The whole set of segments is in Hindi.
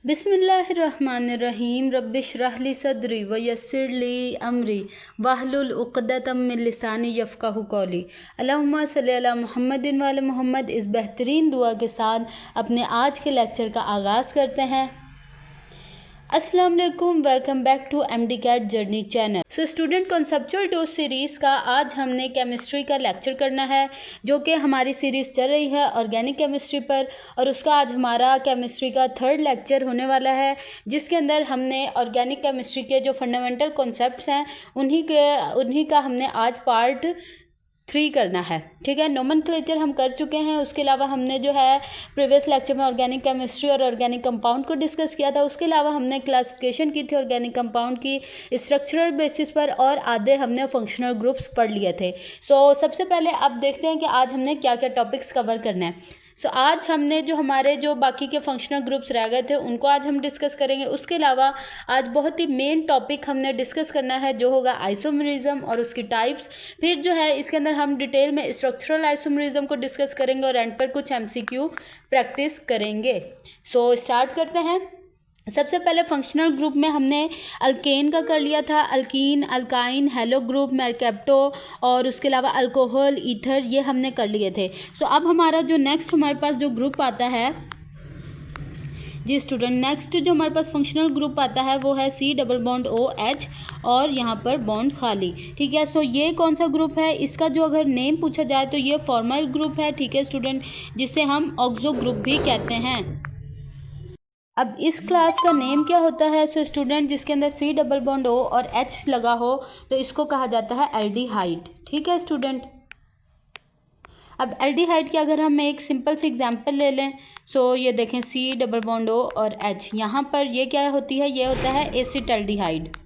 बिस्मिल्लाहिर्रहमानिर्रहीम रब्बिश्रह सदरी व यस्सिर ली अमरी वाहलुल उक़दतम मिन लिसानी यफ़क़हू क़ौली। अल्लाहुम्मा सल्लि अला मुहम्मदिन व अला मुहम्मद। इस बेहतरीन दुआ के साथ अपने आज के लेक्चर का आगाज़ करते हैं। अस्सलाम वालेकुम, welcome back to MD CAT journey channel. So student, conceptual dose series का आज हमने केमिस्ट्री का लेक्चर करना है, जो कि हमारी सीरीज़ चल रही है ऑर्गेनिक केमिस्ट्री पर, और उसका आज हमारा केमिस्ट्री का थर्ड लेक्चर होने वाला है, जिसके अंदर हमने ऑर्गेनिक केमिस्ट्री के जो फंडामेंटल कॉन्सेप्ट्स हैं उन्हीं का हमने आज पार्ट 3 करना है। ठीक है, नोमेनक्लेचर हम कर चुके हैं। उसके अलावा हमने जो है प्रीवियस लेक्चर में ऑर्गेनिक केमिस्ट्री और ऑर्गेनिक कंपाउंड को डिस्कस किया था। उसके अलावा हमने क्लासिफिकेशन की थी ऑर्गेनिक कंपाउंड की स्ट्रक्चरल बेसिस पर, और आधे हमने फंक्शनल ग्रुप्स पढ़ लिए थे। सबसे पहले अब देखते हैं कि आज हमने क्या क्या टॉपिक्स कवर करना है। आज हमने जो हमारे जो बाकी के फंक्शनल ग्रुप्स रह गए थे उनको आज हम डिस्कस करेंगे। उसके अलावा आज बहुत ही मेन टॉपिक हमने डिस्कस करना है, जो होगा आइसोमरिज्म और उसकी टाइप्स। फिर जो है इसके अंदर हम डिटेल में स्ट्रक्चरल आइसोमरिज्म को डिस्कस करेंगे और एंड पर कुछ MCQ प्रैक्टिस करेंगे। स्टार्ट करते हैं। सबसे पहले फंक्शनल ग्रुप में हमने अल्केन का कर लिया था, अल्कीन, अल्काइन, हेलो ग्रुप, मैरकैप्टो, और उसके अलावा अल्कोहल, ईथर, ये हमने कर लिए थे। अब हमारा जो नेक्स्ट हमारे पास जो ग्रुप आता है जी स्टूडेंट, नेक्स्ट जो हमारे पास फंक्शनल ग्रुप आता है वो है C डबल बॉन्ड OH, और यहाँ पर बॉन्ड खाली। ठीक है, ये कौन सा ग्रुप है? इसका जो अगर नेम पूछा जाए तो ये फॉर्मल ग्रुप है। ठीक है स्टूडेंट, जिसे हम ऑक्सो ग्रुप भी कहते हैं। अब इस क्लास का नेम क्या होता है? स्टूडेंट, जिसके अंदर C डबल बॉन्ड O और H लगा हो तो इसको कहा जाता है एल्डिहाइड। ठीक है स्टूडेंट, अब एल्डिहाइड की अगर हम एक सिंपल सी एग्जांपल ले लें, ये देखें C डबल बॉन्ड O और H, यहाँ पर ये क्या होती है? ये होता है एसिटाल्डिहाइड।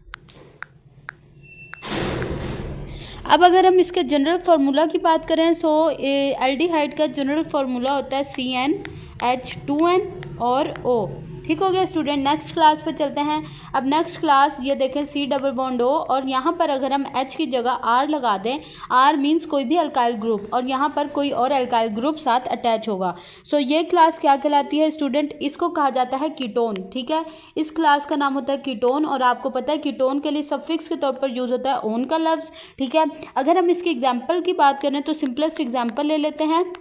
अब अगर हम इसके जनरल फार्मूला की बात करें, एल्डिहाइड का जनरल फार्मूला होता है CnH2n और O। ठीक हो गया स्टूडेंट। नेक्स्ट क्लास पे चलते हैं। अब नेक्स्ट क्लास ये देखें C डबल बॉन्ड O, और यहाँ पर अगर हम H की जगह R लगा दें, R मीन्स कोई भी अल्काइल ग्रुप, और यहाँ पर कोई और अल्काइल ग्रुप साथ अटैच होगा। ये क्लास क्या कहलाती है स्टूडेंट? इसको कहा जाता है कीटोन। ठीक है, इस क्लास का नाम होता है कीटोन, और आपको पता है कीटोन के लिए सफिक्स के तौर पर यूज़ होता है ओन का लफ्ज़। ठीक है, अगर हम इसकी एग्जाम्पल की बात करें तो सिंपलेस्ट एग्जाम्पल ले लेते हैं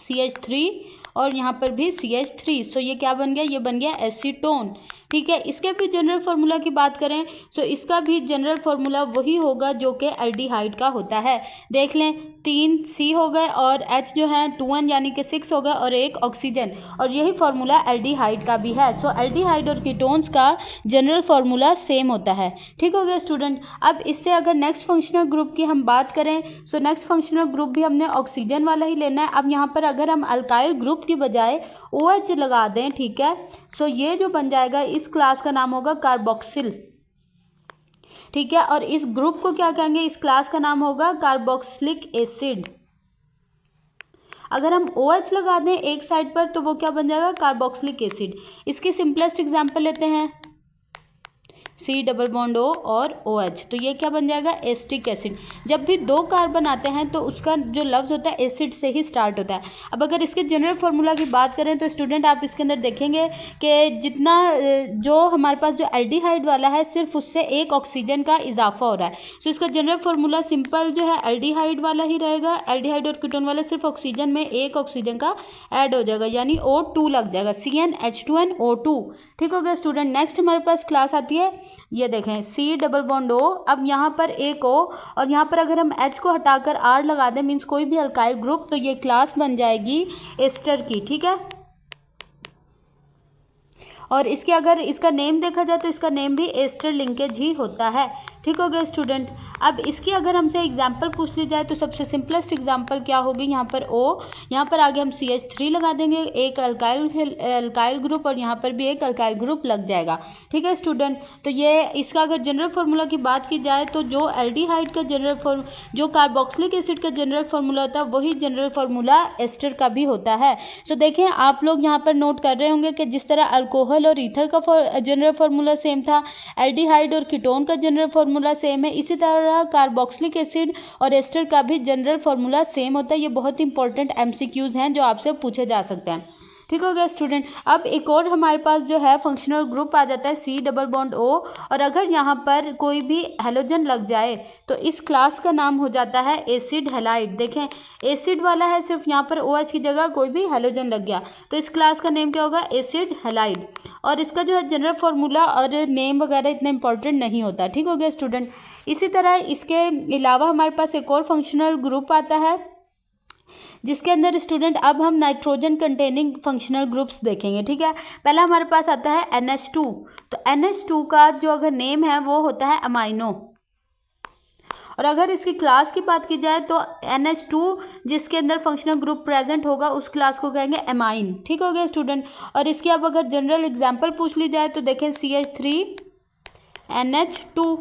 CH3, और यहाँ पर भी CH3। ये क्या बन गया? ये बन गया एसीटोन। ठीक है, इसके भी जनरल फार्मूला की बात करें इसका भी जनरल फार्मूला वही होगा जो कि एल्डिहाइड का होता है। देख लें, 3 C हो गए और H जो है 2N यानी कि 6 हो गए, और एक ऑक्सीजन, और यही फार्मूला एल्डिहाइड का भी है। एल्डिहाइड और कीटोन्स का जनरल फार्मूला सेम होता है। ठीक हो गया स्टूडेंट। अब इससे अगर नेक्स्ट फंक्शनल ग्रुप की हम बात करें, नेक्स्ट फंक्शनल ग्रुप भी हमने ऑक्सीजन वाला ही लेना है। अब यहाँ पर अगर हम अल्काइल ग्रुप की बजाय OH लगा दें, ठीक है, ये जो बन जाएगा, इस क्लास का नाम होगा कार्बोक्सिल। ठीक है, और इस ग्रुप को क्या कहेंगे? इस क्लास का नाम होगा कार्बोक्सिलिक एसिड। अगर हम OH लगा दें एक साइड पर तो वो क्या बन जाएगा? Carboxylic acid. इसकी सिंपलेस्ट एग्जांपल लेते हैं C डबल बॉन्ड O और OH, तो ये क्या बन जाएगा? Acetic acid. जब भी 2 कार्बन आते हैं तो उसका जो लफ्ज़ होता है एसिड से ही स्टार्ट होता है। अब अगर इसके जनरल फार्मूला की बात करें तो स्टूडेंट, आप इसके अंदर देखेंगे कि जितना जो हमारे पास जो एल्डिहाइड वाला है, सिर्फ उससे एक ऑक्सीजन का इजाफा हो रहा है। इसका जनरल फार्मूला सिंपल जो है एल्डिहाइड वाला ही रहेगा। एल्डिहाइड और कीटोन वाला सिर्फ ऑक्सीजन में एक ऑक्सीजन का ऐड हो जाएगा, यानी O2 लग जाएगा, CnH2nO2। ठीक हो गया स्टूडेंट। नेक्स्ट हमारे पास क्लास आती है, ये देखें C डबल बॉन्ड O, अब यहाँ पर एक O, और यहाँ पर अगर हम H को हटाकर R लगा दें, मीन्स कोई भी अल्काइल ग्रुप, तो ये क्लास बन जाएगी एस्टर की। ठीक है, और इसके अगर इसका नेम देखा जाए तो इसका नेम भी एस्टर लिंकेज ही होता है। ठीक हो गया स्टूडेंट। अब इसकी अगर हमसे एग्जांपल पूछ ली जाए तो सबसे सिंपलेस्ट एग्जांपल क्या होगी? यहाँ पर O, यहाँ पर आगे हम CH3 लगा देंगे, एक अल्काइल ग्रुप, और यहाँ पर भी एक अल्काइल ग्रुप लग जाएगा। ठीक है स्टूडेंट, तो ये इसका अगर जनरल फार्मूला की बात की जाए तो जो एल्डिहाइड का जो कार्बोक्सिलिक एसिड का जनरल फार्मूला होता है वही जनरल फार्मूला एस्टर का भी होता है। देखें, आप लोग यहाँ पर नोट कर रहे होंगे कि जिस तरह अल्कोहल और ईथर का जनरल फार्मूला सेम था, एल्डिहाइड और कीटोन का जनरल फार्मूला सेम है, इसी तरह कार्बोक्सिलिक एसिड और एस्टर का भी जनरल फार्मूला सेम होता है। ये बहुत इंपॉर्टेंट MCQs हैं जो आपसे पूछे जा सकते हैं। ठीक हो गया स्टूडेंट। अब एक और हमारे पास जो है फंक्शनल ग्रुप आ जाता है C डबल बॉन्ड O, और अगर यहाँ पर कोई भी हेलोजन लग जाए तो इस क्लास का नाम हो जाता है एसिड हैलाइड। देखें एसिड वाला है, सिर्फ यहाँ पर OH की जगह कोई भी हेलोजन लग गया तो इस क्लास का नेम क्या होगा, एसिड हैलाइड। और इसका जो है जनरल फार्मूला और नेम वगैरह इतना इंपॉर्टेंट नहीं होता। ठीक हो गया स्टूडेंट। इसी तरह इसके अलावा हमारे पास एक और फंक्शनल ग्रुप आता है जिसके अंदर स्टूडेंट अब हम नाइट्रोजन कंटेनिंग फंक्शनल ग्रुप्स देखेंगे। ठीक है, पहला हमारे पास आता है NH2। तो NH2 का जो अगर नेम है वो होता है अमाइनो, और अगर इसकी क्लास की बात की जाए तो NH2 जिसके अंदर फंक्शनल ग्रुप प्रेजेंट होगा उस क्लास को कहेंगे एमाइन। ठीक हो गया स्टूडेंट। और इसकी अब अगर जनरल एग्जांपल पूछ ली जाए तो देखें CH3NH2।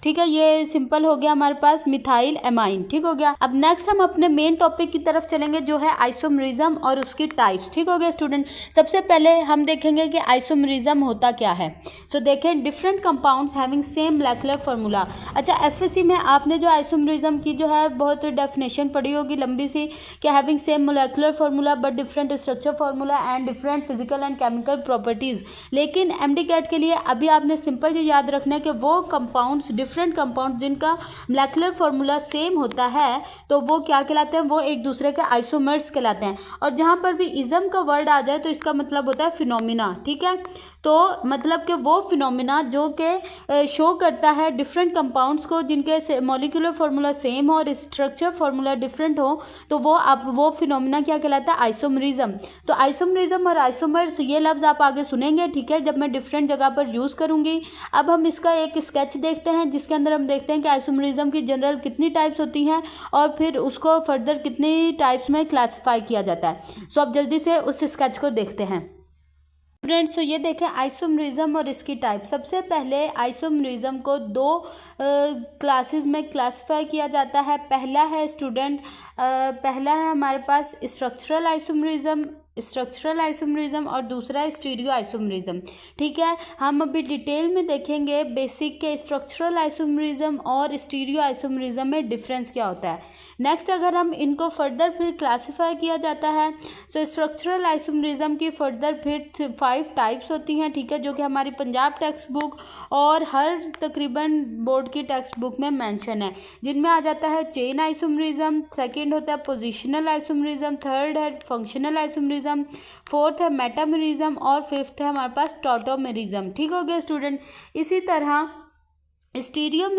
ठीक है, ये सिंपल हो गया हमारे पास मिथाइल एमाइन। ठीक हो गया। अब नेक्स्ट हम अपने मेन टॉपिक की तरफ चलेंगे जो है आइसोमरिज्म और उसकी टाइप्स। ठीक हो गया स्टूडेंट। सबसे पहले हम देखेंगे कि आइसोमरिज्म होता क्या है। सो देखें different compounds having same molecular formula. अच्छा, FSC में आपने जो आइसोमरिज्म की जो है बहुत डेफिनेशन पढ़ी होगी लंबी सी, कि having same molecular formula but different structure formula and different physical and chemical properties. लेकिन MD-CAT के लिए अभी आपने सिंपल जो याद रखना है कि वो कंपाउंड्स डिफरेंट कंपाउंड जिनका मोलेकुलर फार्मूला सेम होता है तो वो क्या कहलाते हैं, वो एक दूसरे के आइसोमर्स कहलाते हैं। और जहाँ पर भी इज्म का वर्ड आ जाए तो इसका मतलब होता है फिनोमिना। ठीक है, तो मतलब कि वो फिनोमिना जो कि शो करता है डिफरेंट कंपाउंड्स को जिनके मॉलिक्यूलर फार्मूला सेम हो और स्ट्रक्चर फार्मूला डिफरेंट हो, तो वो फिनोमिना क्या कहलाता है, आइसोमरिज्म। तो आइसोमरिज्म और आइसोमर्स ये लफ्ज़ आप आगे सुनेंगे। ठीक है, जब मैं डिफरेंट जगह पर यूज़ करूँगी। अब हम इसका एक स्केच देखते हैं जिसके अंदर हम देखते हैं कि आइसोमरिज्म की जनरल कितनी टाइप्स होती हैं और फिर उसको फर्दर कितनी टाइप्स में क्लासिफाई किया जाता है। सो अब जल्दी से उस स्केच को देखते हैं स्टूडेंट्स। तो ये देखें आइसोमरिज्म और इसकी टाइप। सबसे पहले आइसोमरिज्म को दो क्लासेस में क्लासिफाई किया जाता है। पहला है हमारे पास स्ट्रक्चरल आइसोमरिज्म और दूसरा है स्टीरियो आइसोमरिज्म। ठीक है, हम अभी डिटेल में देखेंगे बेसिक के स्ट्रक्चरल आइसोमरिज्म और स्टीरियो आइसोमरिज्म में डिफरेंस क्या होता है। नेक्स्ट अगर हम इनको फर्दर फिर क्लासिफाई किया जाता है तो स्ट्रक्चरल आइसोमरिज्म की फर्दर फिर 5 टाइप्स होती हैं। ठीक है, जो कि हमारी पंजाब टेक्स्ट बुक और हर तकरीबन बोर्ड की टेक्स्ट बुक में मेंशन है, जिनमें आ जाता है चेन आइसोमरिज्म, सेकंड होता है पोजिशनल आइसोमरिज्म, थर्ड है फंक्शनल आइसोमरिज्म, फोर्थ है मेटामरिज्म और फिफ्थ है हमारे पास टॉटोमरिज्म। ठीक हो गया स्टूडेंट। इसी तरह स्टीरियो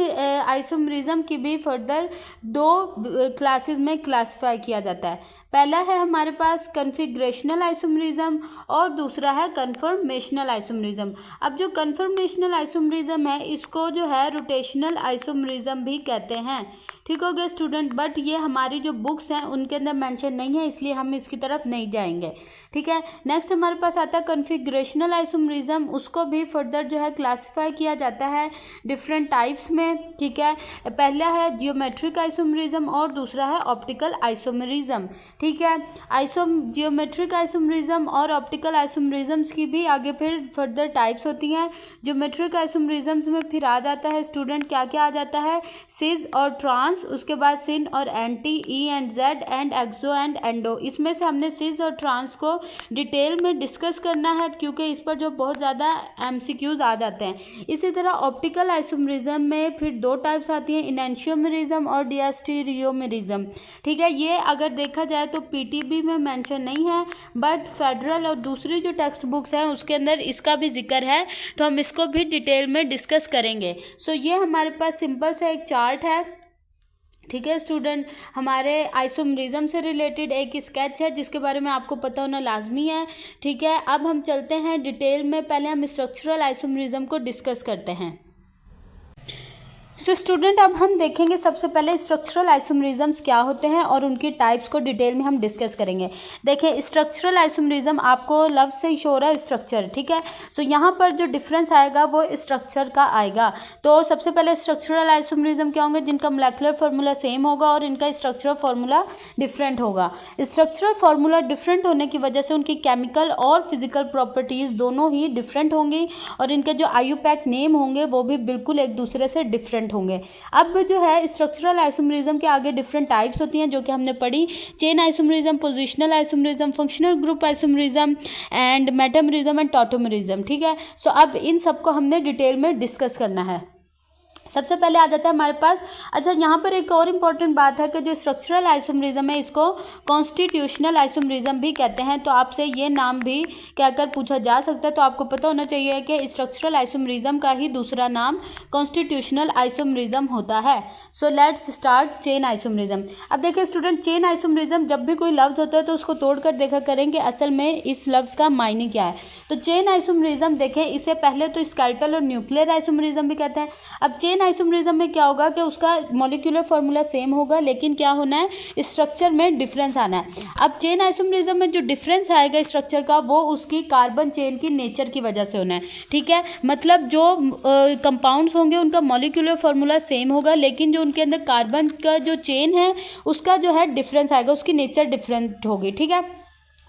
आइसोमरिज्म की भी फर्दर 2 क्लासेस में क्लासिफाई किया जाता है। पहला है हमारे पास कन्फिग्रेशनल आइसोमरिज्म और दूसरा है कन्फर्मेशनल आइसोमरिज्म। अब जो कन्फर्मेशनल आइसोमरिज्म है इसको जो है रोटेशनल आइसोमरिज्म भी कहते हैं। ठीक हो गया स्टूडेंट, बट ये हमारी जो बुक्स हैं उनके अंदर मेंशन नहीं है, इसलिए हम इसकी तरफ नहीं जाएंगे। ठीक है, नेक्स्ट हमारे पास आता है कन्फिग्रेशनल आइसोमरिज्म। उसको भी फर्दर जो है क्लासिफाई किया जाता है डिफरेंट टाइप्स में। ठीक है, पहला है जियोमेट्रिक आइसोमरिज्म और दूसरा है ऑप्टिकल आइसोमरिज्म। ठीक है, जियोमेट्रिक आइसोमरिज्म और ऑप्टिकल आइसोमरिज्म्स की भी आगे फिर फर्दर टाइप्स होती हैं। जियोमेट्रिक आइसोमरिज्म्स में फिर आ जाता है स्टूडेंट क्या क्या आ जाता है, सिज और ट्रांस, उसके बाद सिन और anti, E and Z and exo and endo. इसमें से हमने सिज और ट्रांस को डिटेल में डिस्कस करना है क्योंकि इस पर जो बहुत ज़्यादा MCQs आ जाते हैं। इसी तरह ऑप्टिकल आइसोमरिज्म में फिर 2 टाइप्स आती हैं, इनेंशियोमरिज्म और डिएस्टीरियोमरिज्म। ठीक है, ये अगर देखा जाए तो PTB में मेंशन नहीं है, बट फेडरल और दूसरी जो टेक्स्ट बुक्स हैं उसके अंदर इसका भी जिक्र है, तो हम इसको भी डिटेल में डिस्कस करेंगे। सो ये हमारे पास सिंपल सा एक चार्ट है। ठीक है स्टूडेंट, हमारे आइसोमरिज्म से रिलेटेड एक स्केच है जिसके बारे में आपको पता होना लाजमी है। ठीक है, अब हम चलते हैं डिटेल में। पहले हम स्ट्रक्चरल आइसोमरिज्म को डिस्कस करते हैं। स्टूडेंट अब हम देखेंगे सबसे पहले स्ट्रक्चरल आइसोमरिज्म्स क्या होते हैं और उनकी टाइप्स को डिटेल में हम डिस्कस करेंगे। देखें स्ट्रक्चरल आइसोमरिज्म आपको लफ्ज़ से ही शो रहा है स्ट्रक्चर। ठीक है, तो यहाँ पर जो डिफरेंस आएगा वो स्ट्रक्चर का आएगा। तो सबसे पहले स्ट्रक्चरल आइसोमरिज्म क्या होंगे, जिनका मोलेकुलर फार्मूला सेम होगा और इनका स्ट्रक्चरल फार्मूला डिफरेंट होगा। स्ट्रक्चरल फार्मूला डिफरेंट होने की वजह से उनकी केमिकल और फिजिकल प्रॉपर्टीज़ दोनों ही डिफरेंट होंगी और इनके जो IUPAC नेम होंगे वो भी बिल्कुल एक दूसरे से डिफरेंट डिफरेंट होंगे। अब जो है स्ट्रक्चरल आइसोमरिज्म के आगे डिफरेंट टाइप्स होती हैं जो कि हमने पढ़ी, chain isomerism, positional isomerism, functional group isomerism and metamerism and tautomerism. ठीक है, सो अब इन सबको हमने डिटेल में डिस्कस करना है। सबसे पहले आ जाता है हमारे पास, अच्छा यहाँ पर एक और इम्पॉर्टेंट बात है कि जो स्ट्रक्चरल आइसोमरिज्म है इसको कॉन्स्टिट्यूशनल आइसोमरिज्म भी कहते हैं। तो आपसे ये नाम भी कहकर पूछा जा सकता है, तो आपको पता होना चाहिए कि स्ट्रक्चरल आइसोमरिज्म का ही दूसरा नाम कॉन्स्टिट्यूशनल आइसोमरिज्म होता है। So let's start chain isomerism. अब देखिए स्टूडेंट, चेन आइसोमरिज्म जब भी कोई लफ्ज़ होता है तो उसको तोड़कर देखा करेंगे असल में इस लफ्ज़ का मायने क्या है। तो चेन आइसोमरिज्म देखें, इसे पहले तो स्केलेटल और न्यूक्लियर आइसोमरिज्म भी कहते हैं। अब चेन आइसोमरिज्म में क्या होगा कि उसका मॉलिक्यूलर फार्मूला सेम होगा, लेकिन क्या होना है, स्ट्रक्चर में डिफरेंस आना है। अब चेन आइसोमरिज्म में जो डिफरेंस आएगा स्ट्रक्चर का, वो उसकी कार्बन चेन की नेचर की वजह से होना है। ठीक है, मतलब जो कंपाउंड्स होंगे उनका मॉलिक्यूलर फार्मूला सेम होगा, लेकिन जो उनके अंदर कार्बन का जो चेन है उसका जो है डिफरेंस आएगा, उसकी नेचर डिफरेंट होगी। ठीक है,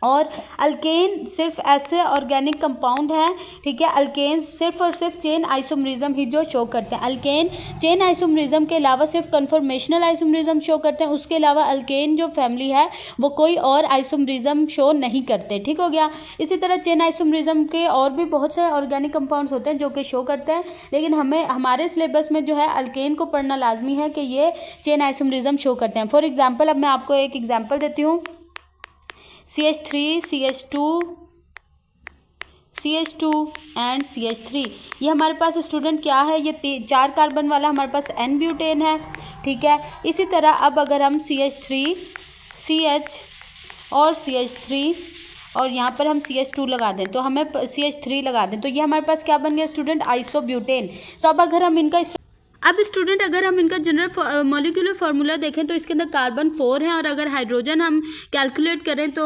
और अल्केन सिर्फ ऐसे ऑर्गेनिक कंपाउंड हैं, ठीक है, अल्केन सिर्फ और सिर्फ चेन आइसोमरिज्म ही जो शो करते हैं। अल्केन चेन आइसोमरिज्म के अलावा सिर्फ कन्फॉर्मेशनल आइसोमरिज्म शो करते हैं, उसके अलावा अल्केन जो फैमिली है वो कोई और आइसोमरिज्म शो नहीं करते। ठीक हो गया। इसी तरह चेन आइसोमरिज्म के और भी बहुत से ऑर्गेनिक कंपाउंड्स होते हैं जो कि शो करते हैं, लेकिन हमें हमारे सिलेबस में जो है अल्केन को पढ़ना लाजमी है कि ये चेन आइसोमरिज्म शो करते हैं। फॉर एग्जाम्पल, अब मैं आपको एक एग्जाम्पल देती हूँ, CH3, CH2, CH2 and CH3। ये हमारे पास स्टूडेंट क्या है, ये 4 कार्बन वाला हमारे पास N ब्यूटेन है। ठीक है, इसी तरह अब अगर हम CH3, CH और CH3 और यहाँ पर हम CH2 लगा दें तो हमें CH3 लगा दें, तो ये हमारे पास क्या बन गया स्टूडेंट, आइसोब्यूटेन। तो अब अगर हम इनका स्टूडेंट अगर हम इनका जनरल मॉलिक्यूलर फार्मूला देखें तो इसके अंदर कार्बन 4 है, और अगर हाइड्रोजन हम कैलकुलेट करें तो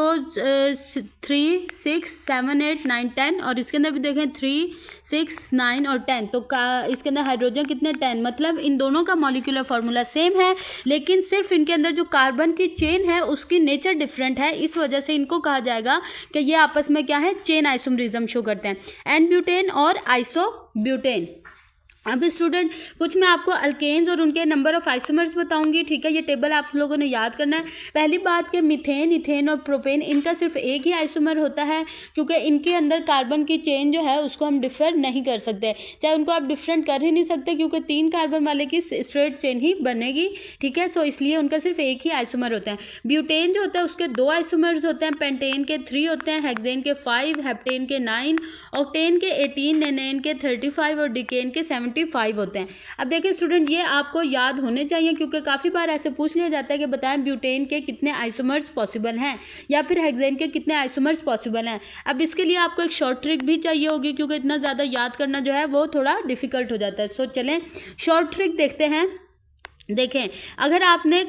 3, 6, 7, 8, 9, 10, और इसके अंदर भी देखें 3, 6, 9 और 10, तो इसके अंदर हाइड्रोजन कितने, 10। मतलब इन दोनों का मॉलिक्यूलर फार्मूला सेम है, लेकिन सिर्फ इनके अंदर जो कार्बन की चेन है उसकी नेचर डिफरेंट है। इस वजह से इनको कहा जाएगा कि ये आपस में क्या है, चेन आइसोमरिज्म शो करते हैं, एन ब्यूटेन और आइसोब्यूटेन। अब स्टूडेंट कुछ मैं आपको अल्केन्स और उनके नंबर ऑफ आइसोमर्स बताऊंगी। ठीक है, ये टेबल आप लोगों ने याद करना है। पहली बात कि मीथेन, इथेन और प्रोपेन, इनका सिर्फ एक ही आइसोमर होता है, क्योंकि इनके अंदर कार्बन की चेन जो है उसको हम डिफर नहीं कर सकते, चाहे उनको आप डिफरेंट कर ही नहीं सकते, क्योंकि 3 कार्बन वाले की स्ट्रेट चेन ही बनेगी। ठीक है, सो इसलिए उनका सिर्फ एक ही आइसोमर होता है। ब्यूटेन जो होता है उसके 2 आइसोमर्स होते हैं, पेंटेन के 3 होते हैं, हेक्सेन के 5, हेप्टेन के 9, ऑक्टेन के 18, नेनेन के 35 और डिकेन के 75 होते हैं। अब देखिए स्टूडेंट, ये आपको याद होने चाहिए, क्योंकि काफ़ी बार ऐसे पूछ लिया जाता है कि बताएं ब्यूटेन के कितने आइसोमर्स पॉसिबल हैं, या फिर हेक्सेन के कितने आइसोमर्स पॉसिबल हैं। अब इसके लिए आपको एक शॉर्ट ट्रिक भी चाहिए होगी, क्योंकि इतना ज़्यादा याद करना जो है वो थोड़ा डिफिकल्ट हो जाता है। सो चलें शॉर्ट ट्रिक देखते हैं। देखें, अगर आपने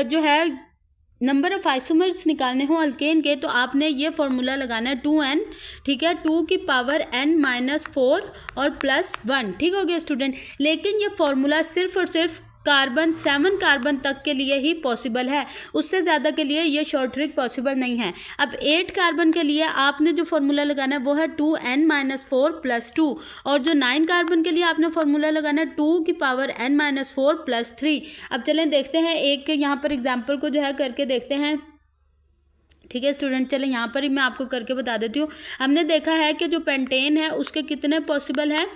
जो है नंबर ऑफ आइसोमर्स निकालने हो अल्केन के, तो आपने ये फॉर्मूला लगाना है 2n। ठीक है, 2 की पावर n-4 और +1। ठीक हो गया स्टूडेंट, लेकिन ये फॉर्मूला सिर्फ और सिर्फ कार्बन 7 कार्बन तक के लिए ही पॉसिबल है, उससे ज़्यादा के लिए ये शॉर्ट ट्रिक पॉसिबल नहीं है। अब 8 कार्बन के लिए आपने जो फार्मूला लगाना है वो है 2n-4 + 2, और जो 9 कार्बन के लिए आपने फार्मूला लगाना है 2 की पावर n-4 + 3। अब चलें देखते हैं, एक यहाँ पर एग्जाम्पल को जो है करके देखते हैं। ठीक है स्टूडेंट, चलें यहाँ पर ही मैं आपको करके बता देती हूँ। हमने देखा है कि जो पेंटेन है उसके कितने पॉसिबल हैं,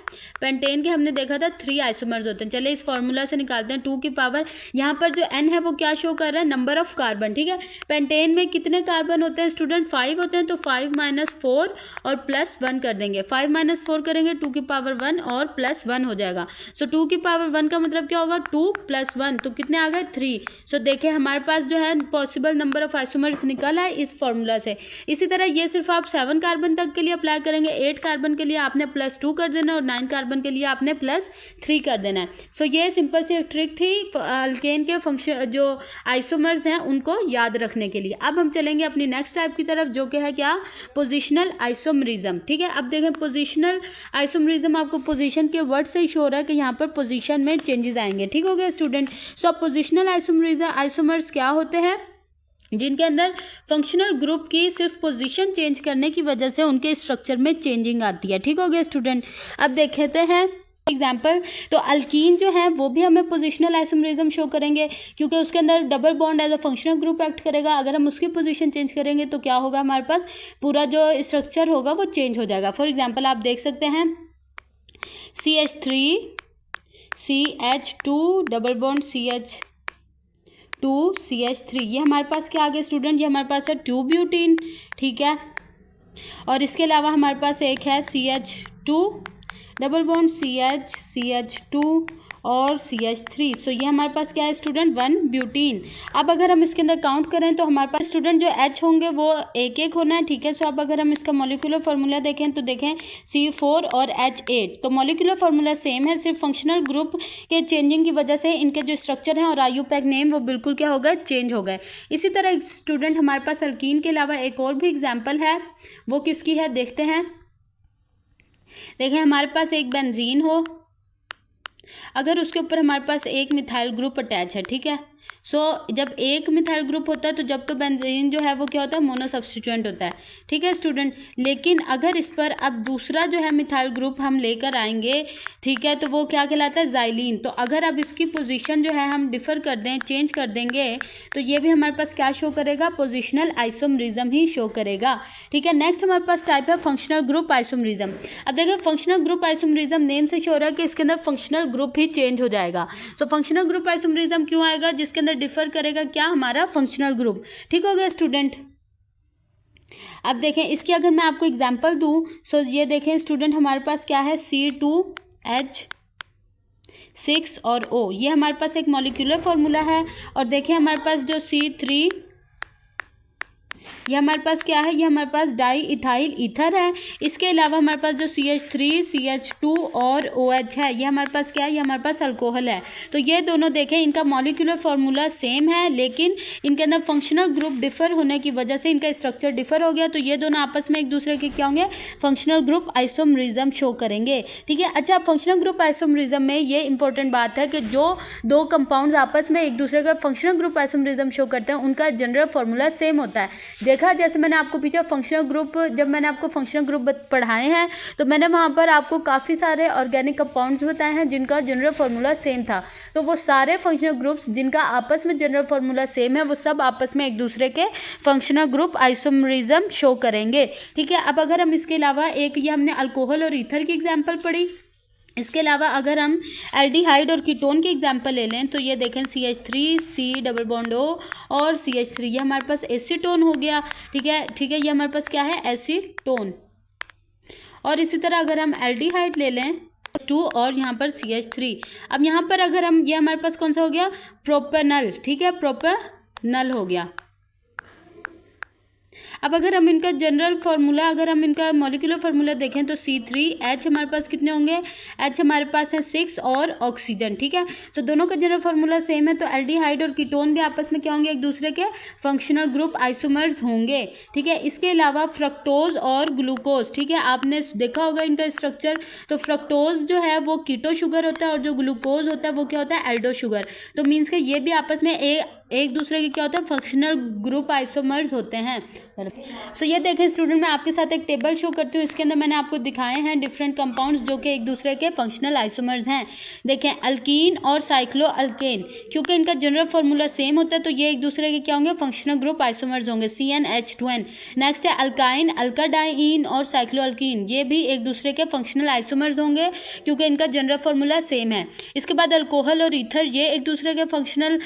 पेंटेन के हमने देखा था 3 आइसोमर्स होते हैं। चले इस फॉर्मूला से निकालते हैं। 2 की पावर, यहाँ पर जो n है वो क्या शो कर रहा है, नंबर ऑफ कार्बन। ठीक है, पेंटेन में कितने कार्बन होते हैं स्टूडेंट, 5 होते हैं, तो 5 - 4 और +1 कर देंगे। 5 - 4 करेंगे 2 की पावर 1 और +1 हो जाएगा। सो 2 की पावर 1 का मतलब क्या होगा, 2 + 1, तो कितने आ गए, 3। सो देखें हमारे पास जो है पॉसिबल नंबर ऑफ आइसोमर्स निकल है इस फॉर्मूला से। इसी तरह ये सिर्फ आप 7 कार्बन तक के लिए अप्लाई करेंगे, 8 कार्बन के लिए आपने +2 कर देना है और 9 कार्बन के लिए आपने +3 कर देना है। सो ये सिंपल सी एक ट्रिक थी अल्केन के फंक्शन जो आइसोमर्स हैं उनको याद रखने के लिए। अब हम चलेंगे अपनी नेक्स्ट टाइप की तरफ, जो कि है क्या, पोजिशनल आइसोमरिज्म। ठीक है, अब देखें पोजिशनल आइसोमरिज्म आपको पोजिशन के वर्ड से ही शो हो रहा है कि यहाँ पर पोजिशन में चेंजेस आएंगे। ठीक हो गया स्टूडेंट। सो पोजिशनल आइसोमर्स क्या होते हैं, जिनके अंदर फंक्शनल ग्रुप की सिर्फ पोजीशन चेंज करने की वजह से उनके स्ट्रक्चर में चेंजिंग आती है। ठीक हो गया स्टूडेंट। अब देखते हैं एग्जाम्पल, तो अल्कीन जो है वो भी हमें पोजिशनल आइसोमरिज्म शो करेंगे क्योंकि उसके अंदर double bond as a functional group act करेगा। अगर हम उसकी पोजीशन चेंज करेंगे तो क्या होगा, हमारे पास पूरा जो स्ट्रक्चर होगा वो चेंज हो जाएगा। फॉर एग्जाम्पल आप देख सकते हैं CH3 CH2 double bond CH2 CH3, ये हमारे पास क्या आ गया स्टूडेंट, ये हमारे पास है 2 ब्यूटीन, ठीक है। और इसके अलावा हमारे पास एक है CH2 डबल बॉन्ड CH2 और CH3, सो ये हमारे पास क्या है स्टूडेंट 1 ब्यूटीन। अब अगर हम इसके अंदर काउंट करें तो हमारे पास स्टूडेंट जो H होंगे वो एक एक होना है, ठीक है। सो अब अगर हम इसका मॉलिक्यूलर फार्मूला देखें तो देखें C4 और H8, तो मॉलिक्यूलर फार्मूला सेम है, सिर्फ फंक्शनल ग्रुप के चेंजिंग की वजह से इनके जो स्ट्रक्चर हैं और IUPAC नेम वो बिल्कुल क्या हो गए, चेंज हो गए। इसी तरह स्टूडेंट हमारे पास अल्कीन के अलावा एक और भी एग्जाम्पल है, वो किसकी है देखते हैं। देखें हमारे पास एक बेंजीन हो, अगर उसके ऊपर हमारे पास एक मिथाइल ग्रुप अटैच है, ठीक है। सो जब एक मिथाइल ग्रुप होता है तो जब तो बेंजीन जो है वो क्या होता है, मोनो सब्स्टिट्यूएंट होता है, ठीक है स्टूडेंट। लेकिन अगर इस पर अब दूसरा जो है मिथाइल ग्रुप हम लेकर आएंगे, ठीक है, तो वो क्या कहलाता है, ज़ाइलीन। तो अगर अब इसकी पोजीशन जो है हम डिफ़र कर दें, चेंज कर देंगे, तो ये भी हमारे पास क्या शो करेगा, पोजिशनल आइसोमरिज्म ही शो करेगा, ठीक है। नेक्स्ट हमारे पास टाइप है फंक्शनल ग्रुप आइसोमरिज्म। अब देखिए फंक्शनल ग्रुप आइसोमरिज्म नेम से शो हो रहा है कि इसके अंदर फंक्शनल ग्रुप ही चेंज हो जाएगा। सो फंक्शनल ग्रुप आइसोमरिज्म क्यों आएगा, जिसके अंदर डिफर करेगा क्या, हमारा फंक्शनल ग्रुप, ठीक हो गया स्टूडेंट। अब देखें इसकी अगर मैं आपको एग्जांपल दूं, सो ये देखें स्टूडेंट हमारे पास क्या है C2H6 और O, ये हमारे पास एक मॉलिक्यूलर फार्मूला है। और देखें हमारे पास जो C3, ये हमारे पास क्या है, ये हमारे पास डाई इथाइल ईथर है। इसके अलावा हमारे पास जो CH3 CH2 और OH है, ये हमारे पास क्या है, ये हमारे पास अल्कोहल है। तो ये दोनों देखें इनका मॉलिक्यूलर फार्मूला सेम है, लेकिन इनके अंदर फंक्शनल ग्रुप डिफर होने की वजह से इनका स्ट्रक्चर डिफर हो गया। तो ये दोनों आपस में एक दूसरे के क्या होंगे, फंक्शनल ग्रुप आइसोमरिज्म शो करेंगे, ठीक है। अच्छा, फंक्शनल ग्रुप आइसोमरिज्म में ये इंपॉर्टेंट बात है कि जो दो कंपाउंड्स आपस में एक दूसरे का फंक्शनल ग्रुप आइसोमरिज्म शो करते हैं उनका जनरल फार्मूला सेम होता है। देखा, जैसे मैंने आपको पीछे फंक्शनल ग्रुप, जब मैंने आपको फंक्शनल ग्रुप पढ़ाए हैं तो मैंने वहाँ पर आपको काफ़ी सारे ऑर्गेनिक कंपाउंड्स बताए हैं जिनका जनरल फार्मूला सेम था। तो वो सारे फंक्शनल ग्रुप्स जिनका आपस में जनरल फार्मूला सेम है वो सब आपस में एक दूसरे के फंक्शनल ग्रुप आइसोमरिज्म शो करेंगे, ठीक है। अब अगर हम इसके अलावा एक, ये हमने अल्कोहल और ईथर की एग्जाम्पल पढ़ी, इसके अलावा अगर हम एल्डिहाइड और कीटोन की एग्जांपल ले लें तो ये देखें CH3 C double bond O और CH3, ये हमारे पास एसीटोन हो गया, ठीक है, ठीक है, ये हमारे पास क्या है, एसीटोन। और इसी तरह अगर हम एल्डिहाइड ले लें 2 और यहाँ पर CH3, अब यहाँ पर अगर हम, ये हमारे पास कौन सा हो गया, प्रोपेनल, ठीक है, प्रोपेनल हो गया। अब अगर हम इनका जनरल फार्मूला, अगर हम इनका मॉलिक्यूलर फार्मूला देखें तो C3H हमारे पास कितने होंगे, H हमारे पास है 6 और ऑक्सीजन, ठीक है। तो दोनों का जनरल फार्मूला सेम है, तो एल्डिहाइड और कीटोन भी आपस में क्या होंगे, एक दूसरे के फंक्शनल ग्रुप आइसोमर्स होंगे, ठीक है। इसके अलावा फ्रक्टोज और ग्लूकोज, ठीक है, आपने देखा होगा इनका स्ट्रक्चर। तो फ्रक्टोज जो है वो कीटो शुगर होता है और जो ग्लूकोज होता है वो क्या होता है, एल्डो शुगर। तो मीन्स के ये भी आपस में एक दूसरे के क्या होता है, फंक्शनल ग्रुप आइसोमर्स होते हैं। सो ये देखें स्टूडेंट, मैं आपके साथ एक टेबल शो करती हूँ, इसके अंदर मैंने आपको दिखाए हैं डिफरेंट कंपाउंड्स जो कि एक दूसरे के फंक्शनल आइसोमर्स हैं। देखें अल्कीन और साइक्लो अल्केन, क्योंकि इनका जनरल फार्मूला सेम होता है तो ये एक दूसरे के क्या होंगे, फंक्शनल ग्रुप आइसोमर्स होंगे, CnH2n। नेक्स्ट है अल्काइन, अल्काडाइन और साइक्लो अल्कीन, ये भी एक दूसरे के फंक्शनल आइसोमर्स होंगे क्योंकि इनका जनरल फार्मूला सेम है। इसके बाद अल्कोहल और ईथर, ये एक दूसरे के फंक्शनल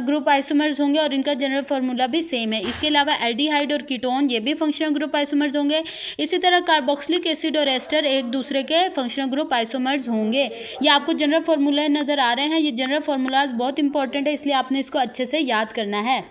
ग्रुप आइसोमर्स होंगे और इनका जनरल फार्मूला भी सेम है। इसके अलावा एल्डिहाइड और कीटोन, ये भी फंक्शनल ग्रुप आइसोमर्स होंगे। इसी तरह कार्बोक्सिलिक एसिड और एस्टर एक दूसरे के फंक्शनल ग्रुप आइसोमर्स होंगे। ये आपको जनरल फार्मूला नज़र आ रहे हैं, ये जनरल फार्मूलाज बहुत इंपॉर्टेंट है, इसलिए आपने इसको अच्छे से याद करना है।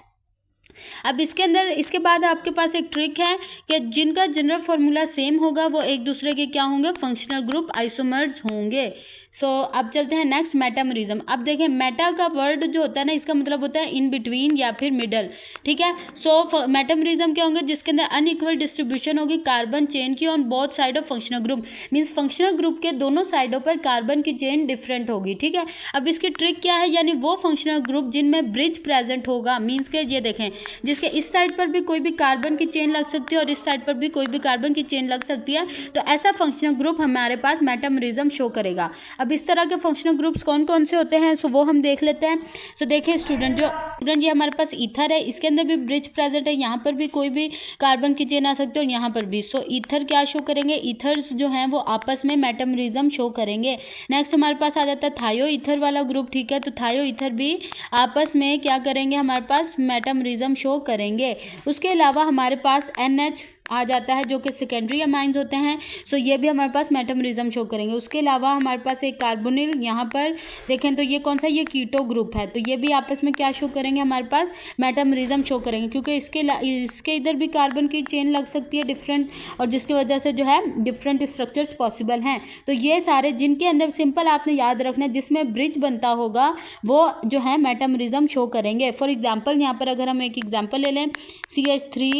अब इसके अंदर, इसके बाद आपके पास एक ट्रिक है कि जिनका जनरल फार्मूला सेम होगा वो एक दूसरे के क्या होंगे, फंक्शनल ग्रुप आइसोमर्स होंगे। सो अब चलते हैं नेक्स्ट, मेटामरिज्म। अब देखें मेटा का वर्ड जो होता है ना, इसका मतलब होता है इन बिटवीन या फिर मिडल, ठीक है। सो मेटामरिज्म क्या होंगे, जिसके अंदर अनइक्वल डिस्ट्रीब्यूशन होगी कार्बन चेन की on both side of functional group, means functional group के दोनों साइडों पर कार्बन की चेन डिफरेंट होगी, ठीक है। अब इसकी ट्रिक क्या है, यानी वो फंक्शनल ग्रुप जिनमें ब्रिज प्रेजेंट होगा, मीन्स के ये देखें जिसके इस साइड पर भी कोई भी कार्बन की चेन लग सकती है और इस साइड पर भी कोई भी कार्बन की चेन लग सकती है, तो ऐसा फंक्शनल ग्रुप हमारे पास मेटामरिज्म शो करेगा। अब इस तरह के फंक्शनल ग्रुप्स कौन कौन से होते हैं, सो वो हम देख लेते हैं। सो देखिए स्टूडेंट, ये हमारे पास ईथर है, इसके अंदर भी ब्रिज प्रेजेंट है, यहाँ पर भी कोई भी कार्बन की चेन आ सकती है और यहाँ पर भी। सो ईथर क्या शो करेंगे, ईथर्स जो हैं वो आपस में मेटामरिज्म शो करेंगे। नेक्स्ट हमारे पास आ जाता है थायो ईथर वाला ग्रुप, ठीक है, तो थायो ईथर भी आपस में क्या करेंगे, हमारे पास मेटामरिज्म शो करेंगे। उसके अलावा हमारे पास NH आ जाता है जो कि सेकेंडरी अमाइंस होते हैं, सो ये भी हमारे पास मेटामरिज्म शो करेंगे। उसके अलावा हमारे पास एक कार्बोनिल, यहाँ पर देखें तो ये कौन सा, ये कीटो ग्रुप है, तो ये भी आपस में क्या शो करेंगे, हमारे पास मेटामरिज्म शो करेंगे, क्योंकि इसके इधर भी कार्बन की चेन लग सकती है डिफरेंट, और जिसकी वजह से जो है डिफरेंट स्ट्रक्चर्स पॉसिबल हैं। तो ये सारे जिनके अंदर सिंपल आपने याद रखना है जिसमें ब्रिज बनता होगा वो जो है मेटामरिज्म शो करेंगे। फॉर एग्जाम्पल यहाँ पर अगर हम एक एग्जाम्पल ले लें, CH3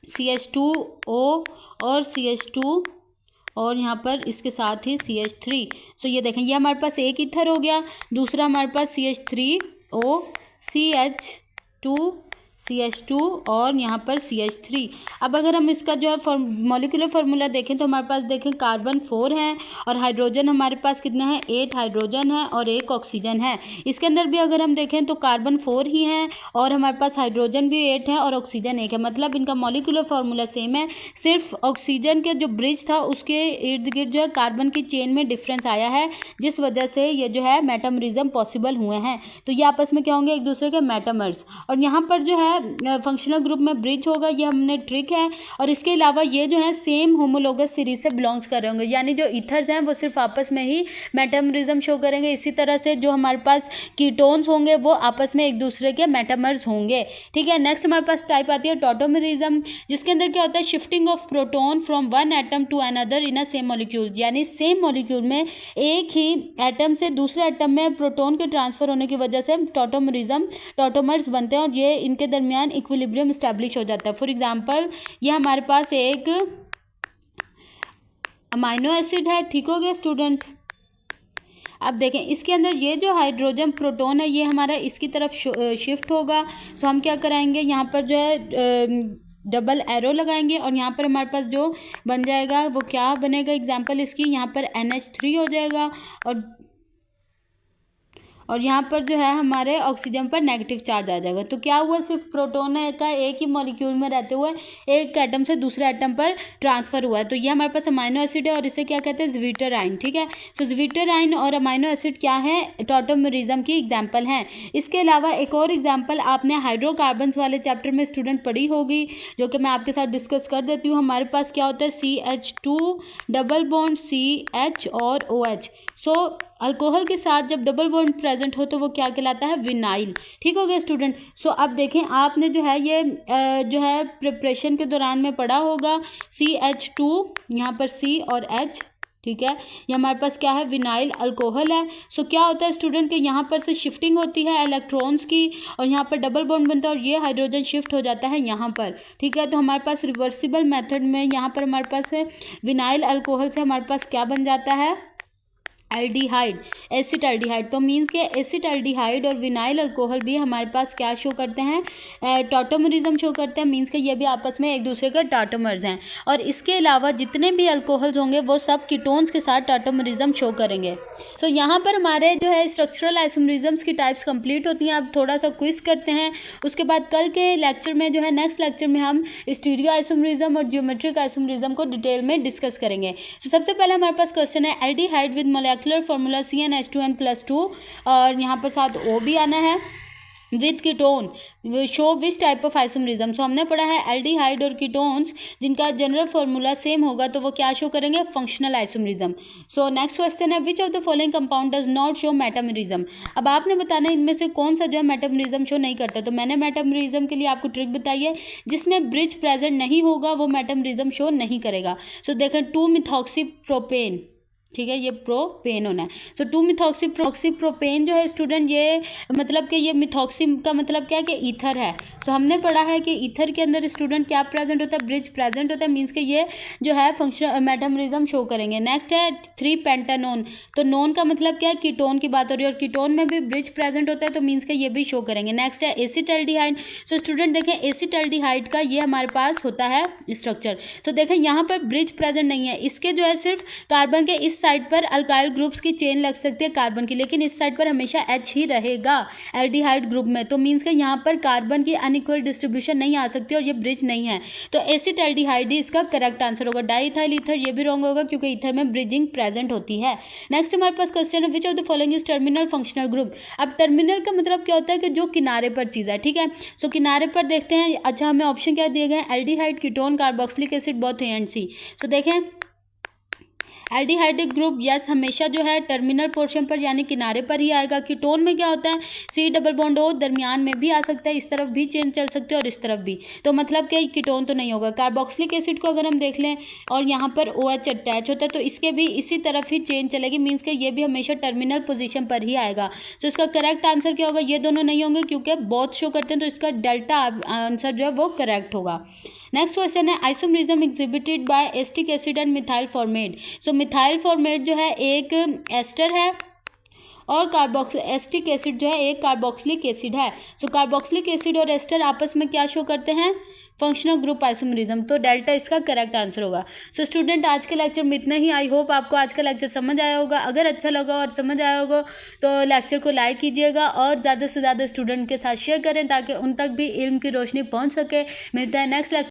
CH2O और CH2 और यहाँ पर इसके साथ ही CH3। सो ये देखें, ये हमारे पास एक ईथर हो गया, दूसरा हमारे पास CH3O CH2 CH2 और यहाँ पर CH3। अब अगर हम इसका जो है मॉलिक्यूलर फार्मूला देखें तो हमारे पास देखें कार्बन 4 हैं और हाइड्रोजन हमारे पास कितने हैं, 8 हाइड्रोजन है और 1 ऑक्सीजन है। इसके अंदर भी अगर हम देखें तो कार्बन 4 ही हैं और हमारे पास हाइड्रोजन भी 8 है और ऑक्सीजन 1 है, मतलब इनका मॉलिक्यूलर फार्मूला सेम है, सिर्फ ऑक्सीजन के जो ब्रिज था उसके इर्द गिर्द जो है कार्बन की चेन में डिफरेंस आया है, जिस वजह से ये जो है मेटामरिज्म पॉसिबल हुए हैं। तो ये आपस में क्या होंगे, एक दूसरे के मेटामर्स। और यहाँ पर जो है फंक्शनल ग्रुप में ब्रिज होगा, ये हमने ट्रिक है। और इसके अलावा ये जो है सेम होमोलोगस सीरीज से बिलोंग्स कर रहे होंगे, यानी जो ईथर्स हैं वो सिर्फ आपस में ही मेटामरिज्म शो करेंगे। इसी तरह से जो हमारे पास कीटोन्स होंगे वो आपस में एक दूसरे के मेटामर्स होंगे, ठीक है। नेक्स्ट हमारे पास टाइप आती है टॉटोमरिज्म, जिसके अंदर क्या होता है, shifting of proton from one atom to another in a same molecule, यानी सेम मॉलिक्यूल में एक ही एटम से दूसरे एटम में प्रोटोन के ट्रांसफर होने की वजह से टॉटोमर्स बनते हैं और ये इनके दरमियान इक्विलिब्रियम स्टैब्लिश हो जाता है। फॉर एग्जांपल ये हमारे पास एक अमाइनो एसिड है, ठीक हो गया स्टूडेंट। अब देखें इसके अंदर ये जो हाइड्रोजन प्रोटोन है ये हमारा इसकी तरफ शिफ्ट होगा, सो हम क्या कराएंगे, यहाँ पर जो है डबल एरो लगाएंगे और यहाँ पर हमारे पास जो बन जाएगा वो क्या बनेगा, एग्जांपल इसकी यहाँ पर NH3 हो जाएगा और यहाँ पर जो है हमारे ऑक्सीजन पर नेगेटिव चार्ज आ जाएगा। तो क्या हुआ, सिर्फ प्रोटोन का एक ही मॉलिक्यूल में रहते हुए एक एटम से दूसरे एटम पर ट्रांसफर हुआ है। तो ये हमारे पास अमाइनो एसिड है और इसे क्या कहते हैं, ज्विटराइन, ठीक है। तो ज्विटराइन और अमाइनो एसिड क्या है, टॉटोमरिज्म की एग्जाम्पल हैं। इसके अलावा एक और एग्जाम्पल आपने हाइड्रोकार्बन्स वाले चैप्टर में स्टूडेंट पढ़ी होगी, जो कि मैं आपके साथ डिस्कस कर देती हूँ। हमारे पास क्या होता है, CH2 डबल बॉन्ड CH और OH। सो अल्कोहल के साथ जब डबल बॉन्ड प्रेजेंट हो तो वो क्या कहलाता है, विनाइल, ठीक हो गया स्टूडेंट। सो अब देखें आपने जो है ये जो है प्रिपरेशन के दौरान में पढ़ा होगा, CH2 यहाँ पर C और H, ठीक है, ये हमारे पास क्या है, विनाइल अल्कोहल है। सो क्या होता है स्टूडेंट के यहाँ पर से शिफ्टिंग होती है इलेक्ट्रॉन्स की और यहाँ पर डबल बॉन्ड बनता है और ये हाइड्रोजन शिफ्ट हो जाता है यहाँ पर, ठीक है। तो हमारे पास रिवर्सिबल मेथड में यहाँ पर हमारे पास है विनाइल अल्कोहल से हमारे पास क्या बन जाता है, एल्डिहाइड, एसिड एल्डिहाइड। तो मीन्स के एसिड एल्डिहाइड और विनाइल अल्कोहल भी हमारे पास क्या शो करते हैं, टॉटोमरिज्म शो करते हैं, मीन्स के ये भी आपस में एक दूसरे के टॉटोमर्स हैं। और इसके अलावा जितने भी अल्कोहल्स होंगे वो सब कीटोन्स के साथ टॉटोमरिज्म शो करेंगे। सो यहाँ पर हमारे जो है स्ट्रक्चरल आइसोमरिज्म्स की टाइप्स कंप्लीट होती हैं। अब थोड़ा सा क्विज करते हैं, उसके बाद कल के लेक्चर में जो है नेक्स्ट लेक्चर में हम स्टीरियो आइसोमरिज्म और ज्योमेट्रिक आइसोमरिज्म को डिटेल में डिस्कस करेंगे। तो सबसे पहले हमारे पास क्वेश्चन है, aldehyde with molecular formula CnH2n+2 और यहाँ पर साथ O भी आना है, with ketone show which type of isomerism. So हमने पढ़ा है एल्डिहाइड और कीटोन्स जिनका जनरल फार्मूला सेम होगा तो वो क्या शो करेंगे, functional isomerism. So next question है, which of the following compound does not show metamerism. अब आपने बताना है इनमें से कौन सा जो है मेटामरिज्म शो नहीं करता। तो मैंने मेटामरिज्म के लिए आपको ट्रिक बताई है, जिसमें ब्रिज प्रेजेंट नहीं होगा वो मेटामरिज्म शो नहीं करेगा। सो देखें 2-मिथॉक्सी प्रोपेन, ठीक है, ये प्रोपेन होना है। तो 2-मिथॉक्सी प्रोपेन जो है स्टूडेंट, ये मतलब कि ये मिथॉक्सी का मतलब क्या है कि ईथर है। तो हमने पढ़ा है कि ईथर के अंदर स्टूडेंट क्या प्रेजेंट होता है, ब्रिज प्रेजेंट होता है, मीन्स कि ये जो है फंक्शनल मेटामरिज्म शो करेंगे। नेक्स्ट है 3-पेंटानोन। तो नोन का मतलब क्या है, कीटोन की बात हो रही है, और कीटोन में भी ब्रिज प्रेजेंट होता है, तो मीन्स कि ये भी शो करेंगे। नेक्स्ट है एसिटाल्डिहाइड। सो स्टूडेंट देखें एसिटाल्डिहाइड का ये हमारे पास होता है स्ट्रक्चर। तो देखें यहाँ पर ब्रिज प्रेजेंट नहीं है, इसके जो है सिर्फ कार्बन के इस साइड पर अल्काइल ग्रुप्स की चेन लग सकती है कार्बन की, लेकिन इस साइड पर हमेशा H ही रहेगा एल्डिहाइड ग्रुप में। तो मीन्स कि यहाँ पर कार्बन की अनइक्वल डिस्ट्रीब्यूशन नहीं आ सकती और ये ब्रिज नहीं है। तो एसिटाल्डिहाइड ही इसका करेक्ट आंसर होगा। डाईइथाइल ईथर ये भी रॉन्ग होगा क्योंकि ईथर में ब्रिजिंग प्रेजेंट होती है। नेक्स्ट हमारे पास क्वेश्चन है, which of the following is terminal functional group. अब टर्मिनल का मतलब क्या होता है कि जो किनारे पर चीज़ है, ठीक है। सो किनारे पर देखते हैं, अच्छा हमें ऑप्शन क्या दिए गए हैं, aldehyde, ketone, carboxylic acid, both A and C. So देखें एल्डिहाइडिक ग्रुप यस हमेशा जो है टर्मिनल पोर्शन पर यानी किनारे पर ही आएगा। कीटोन में क्या होता है, C डबल बॉन्ड O दरमियान में भी आ सकता है, इस तरफ भी चेन चल सकती है और इस तरफ भी, तो मतलब क्या कीटोन तो नहीं होगा। कार्बोक्सिलिक एसिड को अगर हम देख लें और यहाँ पर OH अटैच होता है तो इसके भी इसी तरफ ही चेन चलेगी, मीन्स कि ये भी हमेशा टर्मिनल पोजिशन पर ही आएगा। तो इसका करेक्ट आंसर क्या होगा, ये दोनों नहीं होंगे क्योंकि बोथ शो करते हैं, तो इसका डेल्टा आंसर जो है वो करेक्ट होगा। नेक्स्ट क्वेश्चन है, isomerism exhibited by acetic acid and methyl formate. So methyl formate जो है एक एस्टर है और एस्टिक एसिड जो है एक कार्बोक्सिलिक एसिड है। सो कार्बोक्सिलिक एसिड और एस्टर आपस में क्या शो करते हैं, फंक्शनल ग्रुप आइसोमरिज्म। तो डेल्टा इसका करेक्ट आंसर होगा। सो स्टूडेंट आज के लेक्चर में इतना ही। आई होप आपको आज का लेक्चर समझ आया होगा। अगर अच्छा लगा और समझ आया होगा तो लेक्चर को लाइक कीजिएगा और ज़्यादा से ज़्यादा स्टूडेंट के साथ शेयर करें ताकि उन तक भी इल्म की रोशनी पहुंच सके। मिलता है नेक्स्ट लेक्चर।